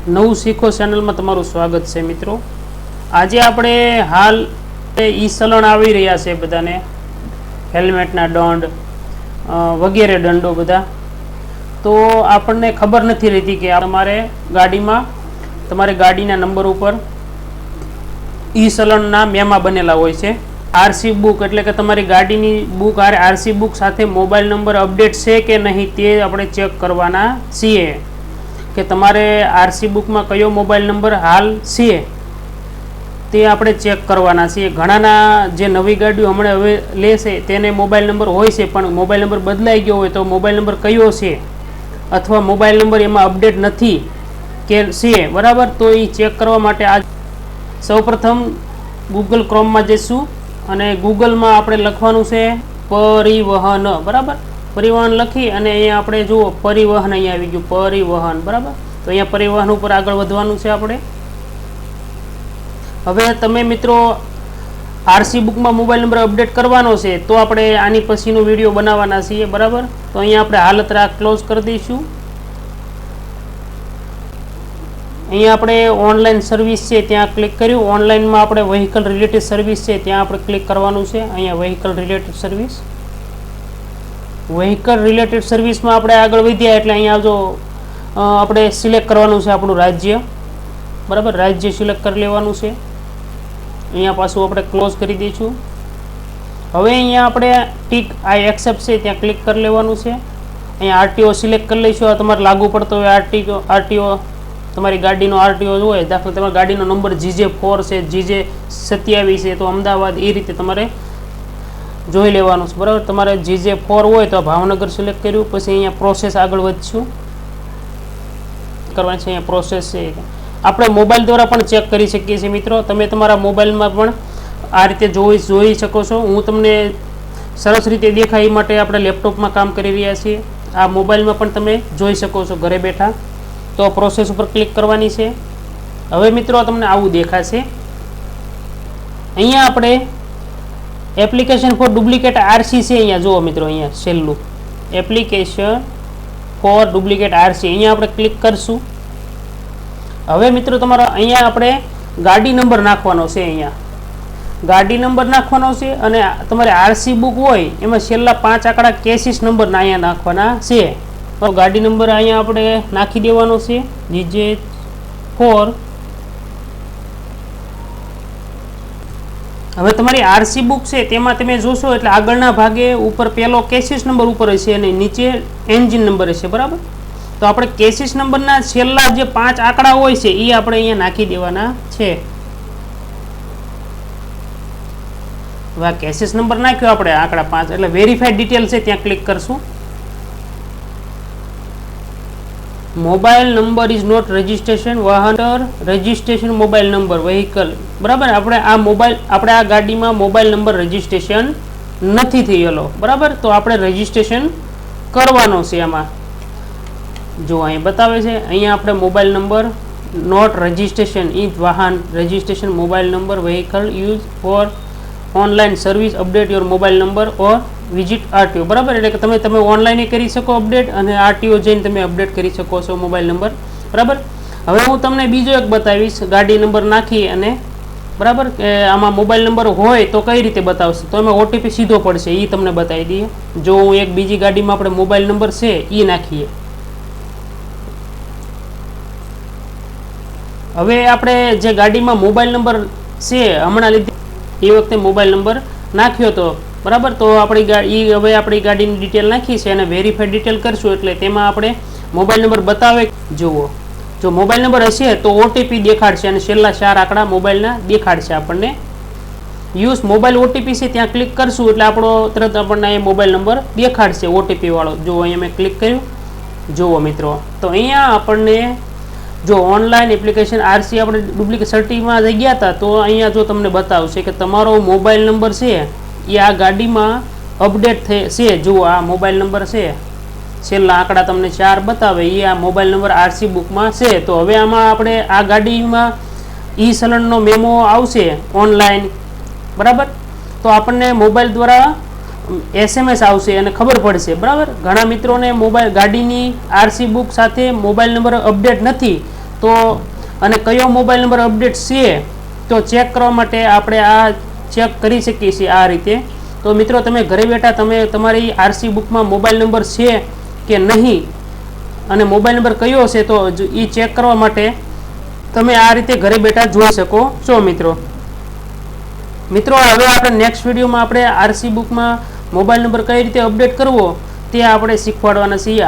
નવું શીખો ચેનલમાં તમારું સ્વાગત છે મિત્રો। આજે આપણે હાલ ઈ ચલણ આવી રહ્યા છે બધાને, હેલ્મેટના દંડ વગેરે દંડો બધા, તો આપણને ખબર નથી રહેતી કે તમારે ગાડીમાં તમારે ગાડીના નંબર ઉપર ઈ ચલણના મેમા બનેલા હોય છે। આરસી બુક એટલે કે તમારી ગાડીની બુક આરસી બુક સાથે મોબાઈલ નંબર અપડેટ છે કે નહીં તે આપણે ચેક કરવાના છીએ કે તમારે આરસી બુકમાં કયો મોબાઈલ નંબર હાલ છે તે આપણે ચેક કરવાના છીએ। ઘણાના જે નવી ગાડીઓ હમણાં હવે લેશે તેને મોબાઈલ નંબર હોય છે, પણ મોબાઈલ નંબર બદલાઈ ગયો હોય તો મોબાઈલ નંબર કયો છે અથવા મોબાઈલ નંબર એમાં અપડેટ નથી કે છે, બરાબર। તો એ ચેક કરવા માટે આ સૌપ્રથમ ગૂગલ ક્રોમમાં જઈશું અને ગૂગલમાં આપણે લખવાનું છે પરિવહન, બરાબર। પરિવહન લખી અને અહીંયા આપણે જુઓ પરિવહન અહીંયા આવી ગયું, પરિવહન, બરાબર। તો અહીંયા પરિવહન ઉપર આગળ વધવાનું છે આપણે। હવે તમે મિત્રો આરસી બુકમાં મોબાઈલ નંબર અપડેટ કરવાનો છે તો આપણે આની પછીનો વિડીયો બનાવવાના છીએ, બરાબર। તો અહીંયા આપણે હાલત રાખ ક્લોઝ કરી દઈશું। અહીંયા આપણે ઓનલાઈન સર્વિસ છે ત્યાં ક્લિક કર્યું, ઓનલાઈનમાં આપણે વ્હીકલ રિલેટેડ સર્વિસ છે ત્યાં આપણે ક્લિક કરવાનું છે। અહીંયા vehicle related service, vehicle related સર્વિસમાં આપણે આગળ વધ્યા એટલે અહીંયા જો આપણે સિલેક્ટ કરવાનું છે આપણું રાજ્ય, બરાબર। રાજ્ય સિલેક્ટ કરી લેવાનું છે। અહીંયા પાછું આપણે ક્લોઝ કરી દઈશું। હવે અહીંયા આપણે ટીક આઈ એક્સેપ્ટ છે ત્યાં ક્લિક કરી લેવાનું છે। અહીંયા આરટીઓ સિલેક્ટ કરી લઈશું, આ તમારે લાગુ પડતો હોય આરટીઓ તમારી ગાડીનો આરટીઓ હોય, દાખલા તમારી ગાડીનો નંબર GJ4 છે, GJ27 છે તો અમદાવાદ, એ રીતે તમારે જોઈ લેવાનું છે, બરાબર। તમારે GJ4 હોય તો ભાવનગર સિલેક્ટ કર્યું, પછી અહીંયા પ્રોસેસ આગળ વધશું કરવાની છે। અહીંયા પ્રોસેસ છે આપણે મોબાઈલ દ્વારા પણ ચેક કરી શકીએ છીએ મિત્રો। તમે તમારા મોબાઈલમાં પણ આ રીતે જોઈ શકો છો। હું તમને સરસ રીતે દેખાય એ માટે આપણે લેપટોપમાં કામ કરી રહ્યા છીએ, આ મોબાઈલમાં પણ તમે જોઈ શકો છો ઘરે બેઠા। તો પ્રોસેસ ઉપર ક્લિક કરવાની છે। હવે મિત્રો તમને આવું દેખાશે। અહીંયા આપણે એપ્લિકેશન ફોર ડુપ્લિકેટ આરસી છે, અહીંયા જુઓ મિત્રો, અહીંયા છેલ્લું એપ્લિકેશન ફોર ડુપ્લિકેટ આરસી, અહીંયા આપણે ક્લિક કરશું। હવે મિત્રો તમારો અહીંયા આપણે ગાડી નંબર નાખવાનો છે, અહીંયા ગાડી નંબર નાખવાનો છે અને તમારે આરસી બુક હોય એમાં છેલ્લા 5 આંકડા કેસીસ નંબરના અહીંયા નાખવાના છે। તો ગાડી નંબર અહીંયા આપણે નાખી દેવાનો છે GJ4। હવે તમારી આરસી બુક છે તેમાં તમે જોશો એટલે આગળના ભાગે ઉપર પહેલો કેસીસ નંબર ઉપર હશે અને નીચે એન્જિન નંબર હશે, બરાબર। તો આપણે કેસીસ નંબરના છેલ્લા જે 5 આંકડા હોય છે એ આપણે અહીંયા નાખી દેવાના છે। હવે આ કેસીસ નંબર નાખ્યો આપણે આંકડા 5 એટલે વેરીફાઈડ ડિટેલ છે ત્યાં ક્લિક કરશું। Mobile number is not registration, વાહન રજિસ્ટ્રેશન મોબાઈલ નંબર વ્હીકલ, બરાબર। આપણે આ ગાડીમાં મોબાઈલ નંબર રજિસ્ટ્રેશન નથી થયેલો, બરાબર। તો આપણે રજિસ્ટ્રેશન કરવાનો છે। આમાં જો અહીં બતાવે છે, અહીંયા આપણે mobile number note registration is વાહન registration mobile number vehicle use for online service update your mobile number or visit RTO, બરાબર। એટલે કે તમે ઓનલાઈન કરી શકો અપડેટ અને આરટીઓ જઈને તમે અપડેટ કરી શકો છો મોબાઈલ નંબર, બરાબર। હવે હું તમને બીજો એક બતાવીશ ગાડી નંબર નાખી અને, બરાબર, કે આમાં મોબાઈલ નંબર હોય તો કઈ રીતે બતાવશે, તો એમાં ઓટીપી સીધો પડશે એ તમને બતાવી દઈએ। જો હું એક બીજી ગાડીમાં આપણે મોબાઈલ નંબર છે એ નાખીએ, હવે આપણે જે ગાડીમાં મોબાઈલ નંબર છે હમણાં લીધે એ વખતે મોબાઈલ નંબર નાખ્યો હતો, બરાબર। તો આપણી હવે આપણી ગાડીની ડિટેલ નાખી છે અને વેરીફાઈડ ડિટેલ કરશું એટલે તેમાં આપણે મોબાઈલ નંબર બતાવે, જુઓ જો મોબાઈલ નંબર હશે તો ઓટીપી દેખાડશે અને છેલ્લા 4 આંકડા મોબાઈલના દેખાડશે આપણને। યુઝ મોબાઈલ ઓટીપી છે ત્યાં ક્લિક કરશું એટલે આપણો તરત આપણને એ મોબાઈલ નંબર દેખાડશે ઓટીપી વાળો। જો અહીંયા મેં ક્લિક કર્યું, જુઓ મિત્રો, તો અહીંયા આપણને જો ઓનલાઈન એપ્લિકેશન આરસી આપણે ડુપ્લિકેટ સર્ટિમાં જઈ ગયા હતા તો અહીંયા જો તમને બતાવશે કે તમારો મોબાઈલ નંબર છે એ આ ગાડીમાં અપડેટ છે। જુઓ આ મોબાઈલ નંબર છે, છેલ્લા આંકડા તમને 4 બતાવે એ આ મોબાઈલ નંબર આરસી બુકમાં છે। તો હવે આમાં આપણે આ ગાડીમાં ઈ ચલણનો મેમો આવશે ઓનલાઈન, બરાબર। તો આપણને મોબાઈલ દ્વારા SMS આવશે અને ખબર પડશે, બરાબર। ઘણા મિત્રોને મોબાઈલ ગાડીની આરસી બુક સાથે મોબાઈલ નંબર અપડેટ નથી તો અને કયો મોબાઈલ નંબર અપડેટ છે તો ચેક કરવા માટે આપણે આ ચેક કરી શકીએ છીએ આ રીતે. તો મિત્રો તમે ઘરે બેઠા તમે તમારી આરસી બુકમાં મોબાઈલ નંબર છે કે નહીં અને મોબાઈલ નંબર કયો છે તો એ ચેક કરવા માટે તમે આ રીતે ઘરે બેઠા જોઈ શકો છો મિત્રો. હવે આપણે નેક્સ્ટ વિડીયોમાં આપણે આરસી બુકમાં મોબાઈલ નંબર કઈ રીતે અપડેટ કરવો તે આપણે શીખવાડવાના છીએ.